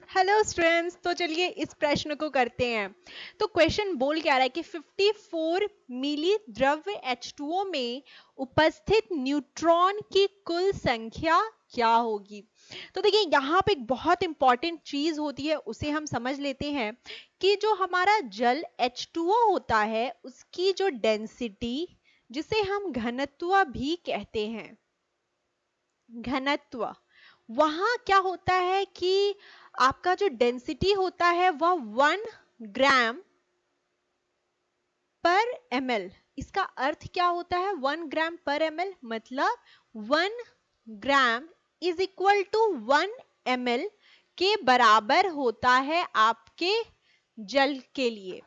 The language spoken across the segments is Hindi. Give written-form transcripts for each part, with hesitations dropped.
हेलो स्टूडेंट्स, तो चलिए इस प्रश्न को करते हैं। तो क्वेश्चन बोल क्या रहा है कि 54 मिली द्रव्य H2O में उपस्थित न्यूट्रॉन की कुल संख्या क्या होगी। तो देखिए यहाँ पे एक बहुत इंपॉर्टेंट चीज होती है, उसे हम समझ लेते हैं कि जो हमारा जल H2O होता है उसकी जो डेंसिटी, जिसे हम घनत्व भी कहते हैं, घनत्व, वहां क्या होता है कि आपका जो डेंसिटी होता है वह 1 ग्राम पर ml। इसका अर्थ क्या होता है 1 ग्राम पर ml, मतलब 1 gram is equal to 1 ml के बराबर होता है आपके जल के लिए।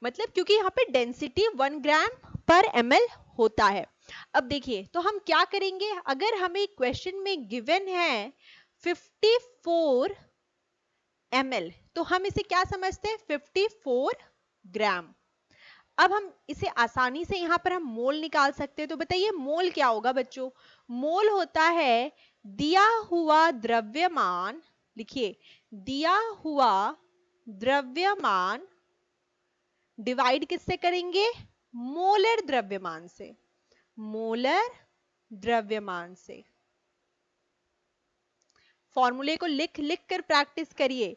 मतलब क्योंकि यहाँ पे डेंसिटी 1 ग्राम पर ml होता है। अब देखिए तो हम क्या करेंगे, अगर हमें क्वेश्चन में गिवन है 54 ml, तो हम इसे क्या समझते हैं 54 ग्राम। अब हम इसे आसानी से यहां पर हम मोल निकाल सकते हैं। तो बताइए मोल क्या होगा बच्चों। मोल होता है दिया हुआ द्रव्यमान, लिखिए दिया हुआ द्रव्यमान डिवाइड किससे करेंगे, मोलर द्रव्यमान से, मोलर द्रव्यमान से। फॉर्मूले को लिख लिख कर प्रैक्टिस करिए।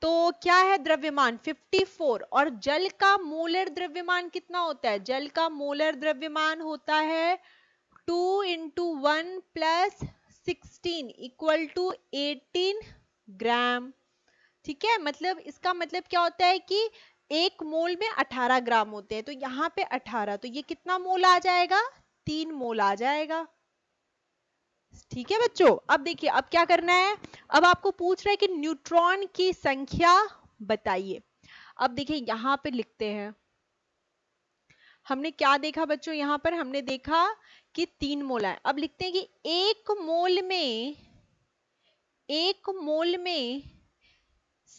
तो क्या है द्रव्यमान 54, और जल का मोलर द्रव्यमान कितना होता है, जल का मोलर द्रव्यमान होता है 2 इंटू 1 प्लस 16 इक्वल टू 18 ग्राम। ठीक है, मतलब इसका मतलब क्या होता है कि एक मोल में 18 ग्राम होते हैं, तो यहाँ पे 18, तो ये कितना मोल आ जाएगा, 3 मोल आ जाएगा। ठीक है बच्चों, अब देखिए अब क्या करना है, अब आपको पूछ रहा है कि न्यूट्रॉन की संख्या बताइए। अब देखिए यहां पे लिखते हैं, हमने क्या देखा बच्चों, यहां पर हमने देखा कि 3 मोल है। अब लिखते हैं कि एक मोल में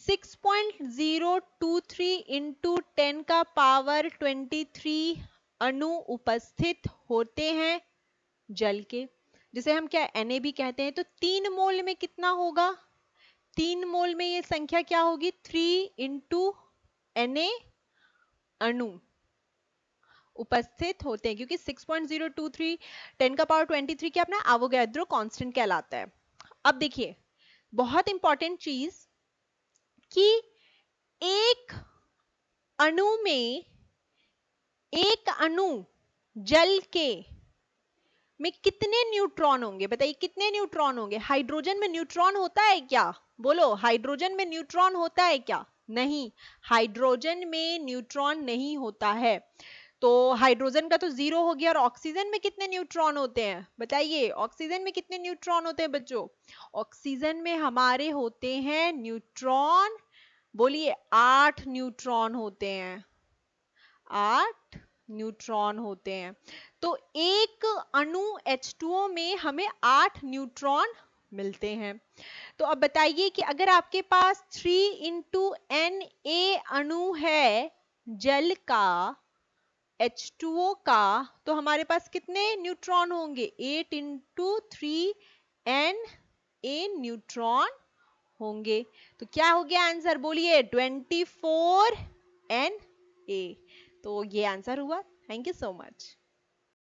6.023 इंटू 10 का पावर 23 अणु उपस्थित होते हैं जल के, जिसे हम क्या Na भी कहते हैं। तो 3 मोल में कितना होगा, 3 मोल में ये संख्या क्या होगी, 3 इंटू Na अणु उपस्थित होते हैं, क्योंकि 6.023 10 का पावर 23 क्या अपना एवोगैड्रो कांस्टेंट कहलाता है। अब देखिए बहुत इंपॉर्टेंट चीज कि एक अणु में, एक अणु जल के में कितने न्यूट्रॉन होंगे, बताइए कितने न्यूट्रॉन होंगे। हाइड्रोजन में न्यूट्रॉन होता है क्या, बोलो हाइड्रोजन में न्यूट्रॉन होता है क्या, नहीं, हाइड्रोजन में न्यूट्रॉन नहीं होता है। तो हाइड्रोजन का तो 0 हो गया। और ऑक्सीजन में कितने न्यूट्रॉन होते हैं, बताइए ऑक्सीजन में कितने न्यूट्रॉन होते हैं बच्चों। ऑक्सीजन में हमारे होते हैं न्यूट्रॉन, बोलिए 8 न्यूट्रॉन होते हैं, 8 न्यूट्रॉन होते हैं। तो एक अणु H2O में हमें 8 न्यूट्रॉन मिलते हैं। तो अब बताइए कि अगर आपके पास 3 इंटू Na अणु है जल का, H2O का, तो हमारे पास कितने न्यूट्रॉन होंगे, 8 इंटू 3 Na न्यूट्रॉन होंगे। तो क्या हो गया आंसर, बोलिए 24 Na। तो ये आंसर हुआ। Thank you so much.